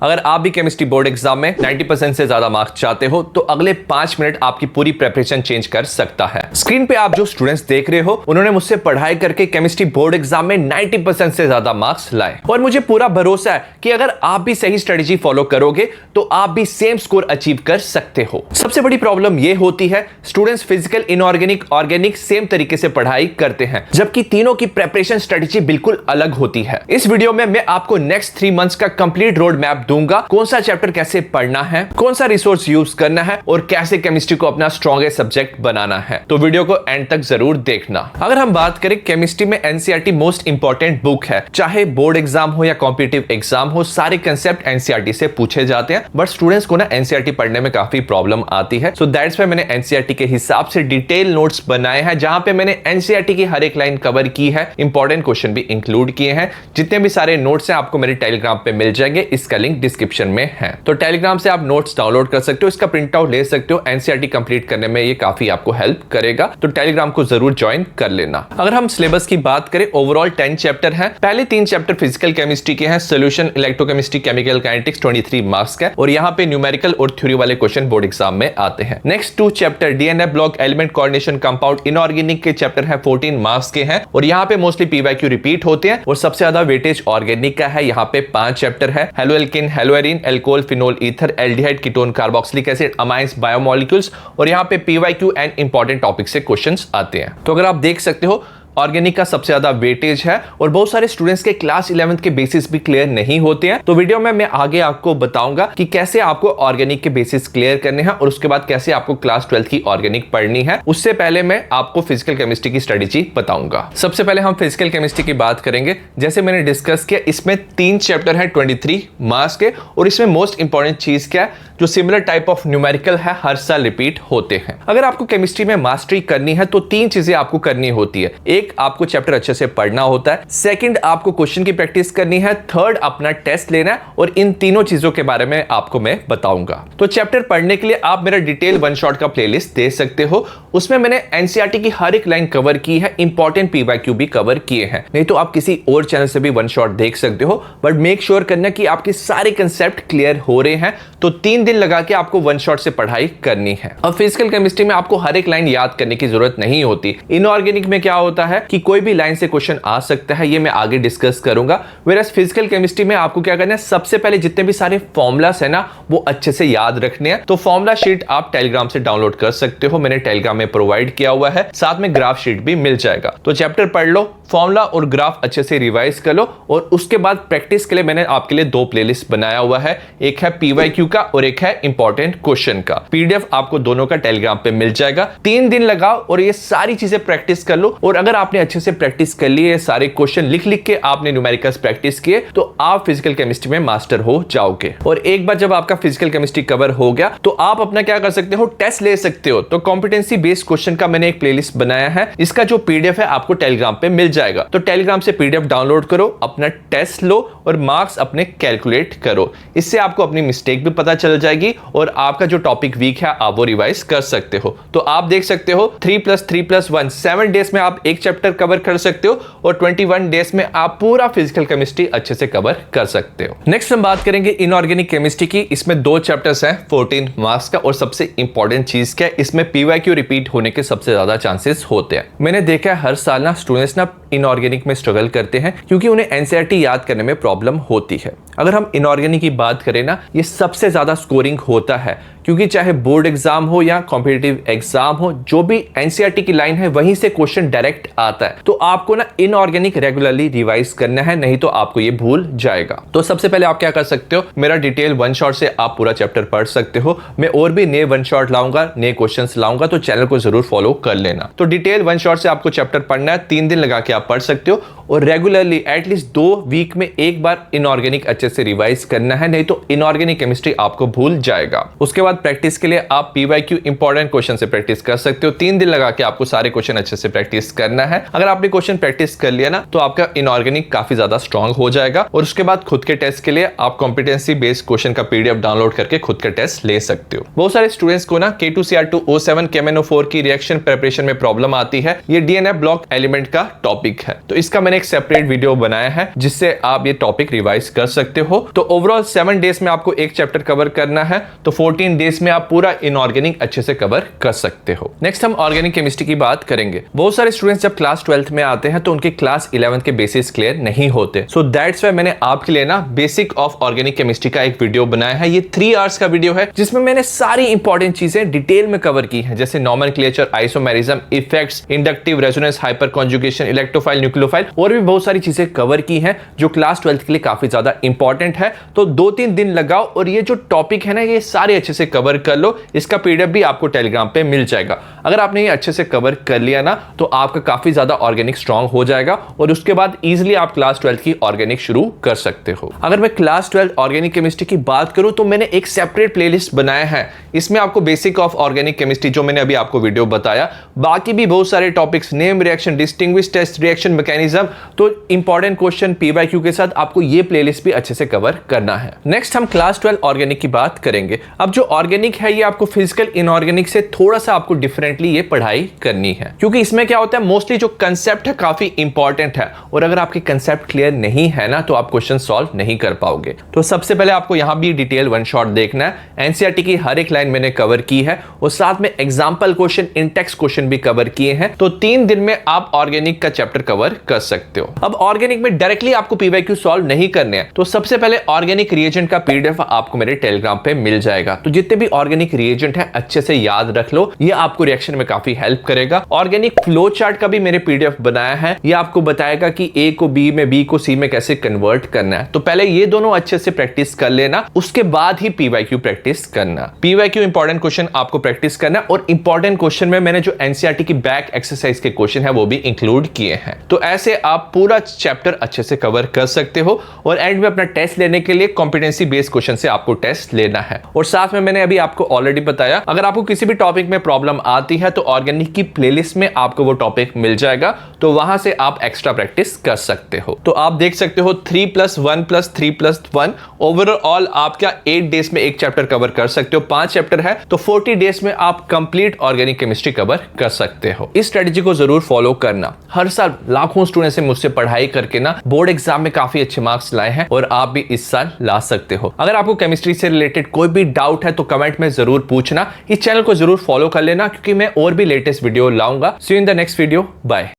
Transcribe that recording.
अगर आप भी केमिस्ट्री बोर्ड एग्जाम में 90% से ज्यादा मार्क्स चाहते हो तो अगले 5 मिनट आपकी पूरी प्रिपरेशन चेंज कर सकता है। स्क्रीन पे आप जो स्टूडेंट्स देख रहे हो उन्होंने मुझसे पढ़ाई करके केमिस्ट्री बोर्ड एग्जाम में 90% से ज्यादा मार्क्स लाए और मुझे पूरा भरोसा है कि अगर आप भी सही स्ट्रेटेजी फॉलो करोगे तो आप भी सेम स्कोर अचीव कर सकते हो। सबसे बड़ी प्रॉब्लम यह होती है students physical, inorganic, organic same तरीके से पढ़ाई करते हैं जबकि तीनों की प्रिपरेशन स्ट्रेटेजी बिल्कुल अलग होती है। इस वीडियो में मैं आपको नेक्स्ट 3 मंथ्स का कंप्लीट रोड मैप दूंगा, कौन सा चैप्टर कैसे पढ़ना है, कौन सा रिसोर्स यूज करना है और कैसे केमिस्ट्री को अपना स्ट्रॉन्गेस्ट सब्जेक्ट बनाना है। तो वीडियो को एंड तक जरूर देखना। अगर हम बात करें केमिस्ट्री में एनसीईआरटी मोस्ट इंपॉर्टेंट बुक है। चाहे बोर्ड एग्जाम हो या कॉम्पिटिटिव एग्जाम हो, सारे कंसेप्ट एनसीईआरटी से पूछे जाते हैं। बट स्टूडेंट्स को ना एनसीईआरटी पढ़ने में काफी प्रॉब्लम आती है। सो दैट्स व्हाई मैंने एनसीईआरटी के हिसाब से डिटेल नोट्स बनाए हैं जहां पे मैंने एनसीईआरटी की हर एक लाइन कवर की है, इंपॉर्टेंट क्वेश्चन भी इंक्लूड किए हैं। जितने भी सारे नोट्स हैं आपको मेरे टेलीग्राम पे मिल जाएंगे, इसका लिंक डिस्क्रिप्शन में है। तो टेलीग्राम से आप नोट्स डाउनलोड कर सकते हो, इसका प्रिंट आउट ले सकते हो। एनसीईआरटी कंप्लीट करने में ये काफी आपको हेल्प करेगा, तो टेलीग्राम को जरूर ज्वाइन कर लेना। अगर हम सिलेबस की बात करें, ओवरऑल 10 चैप्टर हैं। पहले 3 चैप्टर फिजिकल केमिस्ट्री के हैं, solution, electrochemistry, chemical kinetics 23 marks का, और यहाँ पे न्यूमेरिकल और थ्योरी वाले क्वेश्चन बोर्ड एग्जाम में आते हैं। Next 2 chapter DNA block, element coordination, compound, inorganic के चैप्टर है 14 मार्क्स के हैं और यहाँ पे मोस्टली पीवाईक्यू रिपीट होते हैं और सबसे ज्यादा वेटेज ऑर्गेनिक का है। यहाँ पे 5 चैप्टर है, haloalkane, haloarene, alcohol, phenol, ether, aldehyde, ketone, carboxylic acid, amines, biomolecules, और यहाँ पे पीवाईक्यू एंड इंपॉर्टेंट टॉपिक से क्वेश्चंस आते हैं। तो अगर आप देख सकते हो ऑर्गेनिक का सबसे ज्यादा वेटेज है और बहुत सारे स्टूडेंट्स के क्लास 11th के बेसिस भी क्लियर नहीं होते हैं। तो वीडियो में मैं आगे आपको बताऊंगा कि कैसे आपको ऑर्गेनिक के बेसिस क्लियर करने हैं और उसके बाद कैसे आपको क्लास 12th की ऑर्गेनिक पढ़नी है। उससे पहले मैं आपको फिजिकल केमिस्ट्री की स्ट्रेटेजी बताऊंगा। सबसे पहले हम फिजिकल केमिस्ट्री की बात करेंगे। जैसे मैंने डिस्कस किया, इसमें 3 चैप्टर है 23 मार्क्स के और इसमें मोस्ट इंपॉर्टेंट चीज क्या है, जो सिमिलर टाइप ऑफ न्यूमेरिकल है, हर साल रिपीट होते हैं। अगर आपको केमिस्ट्री में मास्टरी करनी है तो 3 चीजें आपको करनी होती है। एक, आपको चैप्टर अच्छे से पढ़ना होता है। सेकंड, आपको क्वेश्चन की प्रैक्टिस करनी है। थर्ड, अपना टेस्ट लेना है। और इन तीनों चीजों के बारे में आपको मैं बताऊंगा। तो चैप्टर पढ़ने के लिए आप मेरा डिटेल वन शॉट का प्लेलिस्ट दे सकते हो। उसमें मैंने एनसीईआरटी की हर एक लाइन कवर की है, इंपॉर्टेंट पीवाईक्यू भी कवर किए हैं। नहीं तो आप किसी और चैनल से भी वन शॉट देख सकते हो, बट मेक श्योर करना कि आपके सारे कंसेप्ट क्लियर हो रहे हैं। तो 3 दिन लगा के आपको वन शॉट से पढ़ाई करनी है। अब फिजिकल केमिस्ट्री में आपको हर एक लाइन याद करने की जरूरत नहीं होती। इनऑर्गेनिक में क्या होता है कि कोई भी लाइन से क्वेश्चन आ सकता है, ये मैं आगे डिस्कस करूंगा। वेयरएज़ फिजिकल केमिस्ट्री में आपको क्या करना है, सबसे पहले जितने भी सारे फॉर्मूलास है ना वो अच्छे से याद रखने हैं। तो फॉर्मूला शीट आप टेलीग्राम से डाउनलोड कर सकते हो, मैंने टेलीग्राम में प्रोवाइड किया हुआ है। साथ में ग्राफ शीट भी मिल जाएगा। तो चैप्टर पढ़ लो, फॉर्मूला और ग्राफ अच्छे से रिवाइज कर लो और उसके बाद प्रैक्टिस के लिए मैंने आपके लिए 2 प्लेलिस्ट बनाया हुआ है। एक है पीवाईक्यू का और एक है इंपॉर्टेंट क्वेश्चन का। पीडीएफ आपको दोनों का टेलीग्राम पे मिल जाएगा। 3 दिन लगाओ और ये सारी चीजें प्रैक्टिस कर लो। और अगर आपने अच्छे से प्रैक्टिस कर ली, सारे क्वेश्चन लिख लिख के आपने न्यूमेरिकल्स प्रैक्टिस किए, तो आप फिजिकल केमिस्ट्री में मास्टर हो जाओगे। और एक बार जब आपका फिजिकल केमिस्ट्री कवर हो गया तो आप अपना क्या कर सकते हो, टेस्ट ले सकते हो। तो कॉम्पिटेंसी बेस्ड क्वेश्चन का मैंने एक प्लेलिस्ट बनाया है, इसका जो पीडीएफ है आपको टेलीग्राम पे मिल जाएगा। तो टेलीग्राम से पीडीएफ डाउनलोड करो, अपना टेस्ट लो और मार्क्स अपने कैलकुलेट करो। इससे आपको अपनी मिस्टेक भी पता चल जाएगी और आपका जो टॉपिक वीक है आप वो रिवाइज कर सकते हो। तो आप देख सकते हो 3+3+1 7 डेज में आप एक चैप्टर कवर कर सकते हो और 21 डेज में आप पूरा फिजिकल केमिस्ट्री अच्छे से कवर कर सकते हो। नेक्स्ट हम बात करेंगे इनऑर्गेनिक केमिस्ट्री की। इसमें 2 चैप्टर्स हैं 14 मार्क्स का और सबसे इंपॉर्टेंट चीज क्या है, इसमें पीवाईक्यू रिपीट होने के सबसे ज्यादा चांसेस होते हैं। मैंने देखा है हर साल ना स्टूडेंट्स ना इनऑर्गेनिक में स्ट्रगल करते हैं क्योंकि उन्हें एनसीईआरटी याद करने में प्रॉब्लम होती है। अगर हम इनऑर्गेनिक की बात करें ना, ये सबसे ज्यादा स्कोरिंग होता है क्योंकि चाहे बोर्ड एग्जाम हो या कॉम्पिटिटिव एग्जाम हो, जो भी एनसीईआरटी की लाइन है वहीं से क्वेश्चन डायरेक्ट आता है। तो आपको ना इनऑर्गेनिक रेगुलरली रिवाइज करना है, नहीं तो आपको ये भूल जाएगा। तो सबसे पहले आप क्या कर सकते हो, मेरा डिटेल वन शॉट से आप पूरा चैप्टर पढ़ सकते हो। मैं और भी नए वन शॉट लाऊंगा, नए क्वेश्चंस लाऊंगा, तो चैनल को जरूर फॉलो कर लेना। तो डिटेल वन शॉट से आपको चैप्टर पढ़ना है, 3 दिन लगा के आप पढ़ सकते हो और रेगुलरली एटलीस्ट 2 वीक में एक बार इनऑर्गेनिक अच्छे से रिवाइज करना है, नहीं तो इनऑर्गेनिक केमिस्ट्री आपको भूल जाएगा। उसके बाद प्रैक्टिस के लिए आप पीवाईक्यू इंपॉर्टेंट क्वेश्चन से प्रैक्टिस कर सकते हो। 3 दिन लगा के आपको सारे क्वेश्चन अच्छे से प्रैक्टिस करना है। अगर आपने क्वेश्चन प्रैक्टिस कर लिया ना तो आपका इनऑर्गेनिक काफी ज्यादा स्ट्रांग हो जाएगा और उसके बाद खुद के टेस्ट के लिए आप कॉम्पिटेंसी बेस्ड क्वेश्चन का पीडीएफ डाउनलोड करके खुद का टेस्ट ले सकते हो। बहुत सारे स्टूडेंट्स को ना K2CR2O7 KMnO4 की रिएक्शन प्रिपरेशन में प्रॉब्लम आती है। ये डीएनए ब्लॉक एलिमेंट का टॉपिक है, तो इसका मैंने एक सेपरेट वीडियो बनाया है जिससे आप ये टॉपिक रिवाइज कर सकते हो। तो ओवरऑल 7 डेज में आपको एक चैप्टर कवर करना है, तो 14 डेज में आप पूरा इनऑर्गेनिक अच्छे से कवर कर सकते हो। नेक्स्ट हम ऑर्गेनिक केमिस्ट्री की बात करेंगे। बहुत सारे स्टूडेंट्स जब क्लास 12th में आते हैं तो उनके क्लास 11th के बेसिस क्लियर नहीं होते, सो दैट्स व्हाई मैंने आपके लिए ना बेसिक ऑफ ऑर्गेनिक केमिस्ट्री का एक वीडियो बनाया है। ये 3 आवर्स का वीडियो है जिसमें मैंने सारी इंपॉर्टेंट चीजें डिटेल में कवर की है, जैसे nomenclature, isomerism, effects, inductive resonance, hyper conjugation, electrophile, nucleophile और भी बहुत सारी चीजें कवर की हैं जो क्लास 12th के लिए काफी ज्यादा इंपॉर्टेंट है। तो 2-3 दिन लगाओ और ये जो टॉपिक है ना ये सारे अच्छे से कवर कर लो। इसका पीडीएफ भी आपको टेलीग्राम पे मिल जाएगा। अगर आपने ये अच्छे से कवर कर लिया ना तो आपका काफी ज्यादा ऑर्गेनिक स्ट्रांग हो जाएगा और उसके बाद इजीली आप क्लास 12th की ऑर्गेनिक शुरू कर सकते हो। अगर मैं क्लास 12 ऑर्गेनिक केमिस्ट्री की बात करूं तो मैंने एक सेपरेट प्लेलिस्ट बनाया है। इसमें आपको बेसिक ऑफ ऑर्गेनिक केमिस्ट्री जो मैंने अभी आपको वीडियो बताया, बाकी भी बहुत सारे topics, name reaction, distinguish test, reaction mechanism, तो इंपॉर्टेंट क्वेश्चन पीवाईक्यू के साथ आपको ये प्लेलिस्ट भी अच्छे से कवर करना है। नेक्स्ट हम क्लास 12 ऑर्गेनिक की बात करेंगे। अब जो ऑर्गेनिक है ये आपको फिजिकल इनऑर्गेनिक से थोड़ा सा आपको डिफरेंटली ये पढ़ाई करनी है, क्योंकि इसमें क्या होता है मोस्टली जो कंसेप्ट है काफी इंपॉर्टेंट है और अगर आपके कंसेप्ट क्लियर नहीं है ना तो आप क्वेश्चन सॉल्व नहीं कर पाओगे। तो सबसे पहले आपको यहां भी डिटेल वन शॉट देखना है। एनसीईआरटी की हर एक लाइन मैंने कवर की है और साथ में एग्जांपल क्वेश्चन, इंटेक्स क्वेश्चन भी कवर किए हैं। तो 3 दिन में आप ऑर्गेनिक का चैप्टर कवर कर सकते हो। अब ऑर्गेनिक में डायरेक्टली आपको पीवाईक्यू सॉल्व नहीं करने हैं, तो सबसे पहले ऑर्गेनिक रिएजेंट का पीडीएफ आपको मेरे टेलीग्राम पे मिल जाएगा। तो जितने भी ऑर्गेनिक रिएजेंट है अच्छे से याद रख लो, ये आपको रिएक्शन में काफी हेल्प करेगा। ऑर्गेनिक फ्लो चार्ट का भी मेरे पीडीएफ बनाया है, ये आपको बताएगा कि ए को बी में, बी को सी में कैसे कन्वर्ट करना है। तो पहले ये दोनों अच्छे से प्रैक्टिस कर लेना, उसके बाद ही पीवाईक्यू प्रैक्टिस करना। पीवाईक्यू इंपॉर्टेंट क्वेश्चन आपको प्रैक्टिस करना और इंपॉर्टेंट क्वेश्चन में मैंने जो एनसीईआरटी की बैक एक्सरसाइज के क्वेश्चन है वो भी इंक्लूड किए हैं। तो ऐसे आप पूरा चैप्टर अच्छे से कवर कर सकते हो और एंड में अपना टेस्ट लेने के लिए कॉम्पिटेंसी बेस्ड क्वेश्चन से आपको टेस्ट लेना है। और साथ में मैंने अभी आपको ऑलरेडी बताया, अगर आपको किसी भी टॉपिक में प्रॉब्लम आती है तो ऑर्गेनिक की प्लेलिस्ट में आपको वो टॉपिक मिल जाएगा, तो वहां से आप एक्स्ट्रा प्रैक्टिस कर सकते हो। तो आप देख सकते हो 3+1+3+1 ओवरऑल आप क्या 8 डेज में एक चैप्टर कवर कर सकते हो। 5 चैप्टर है तो 40 डेज में आप कंप्लीट ऑर्गेनिक केमिस्ट्री कवर कर सकते हो। इस स्ट्रेटजी को जरूर फॉलो करना। हर साल लाखों स्टूडेंट से मुझसे पढ़ाई करके ना बोर्ड एग्जाम में काफी अच्छे मार्क्स लाए हैं और आप भी इस साल ला सकते हो। अगर आपको केमिस्ट्री से रिलेटेड कोई भी डाउट है तो कमेंट में जरूर पूछना। इस चैनल को जरूर फॉलो कर लेना क्योंकि मैं और भी लेटेस्ट वीडियो लाऊंगा। See you in the next video. Bye.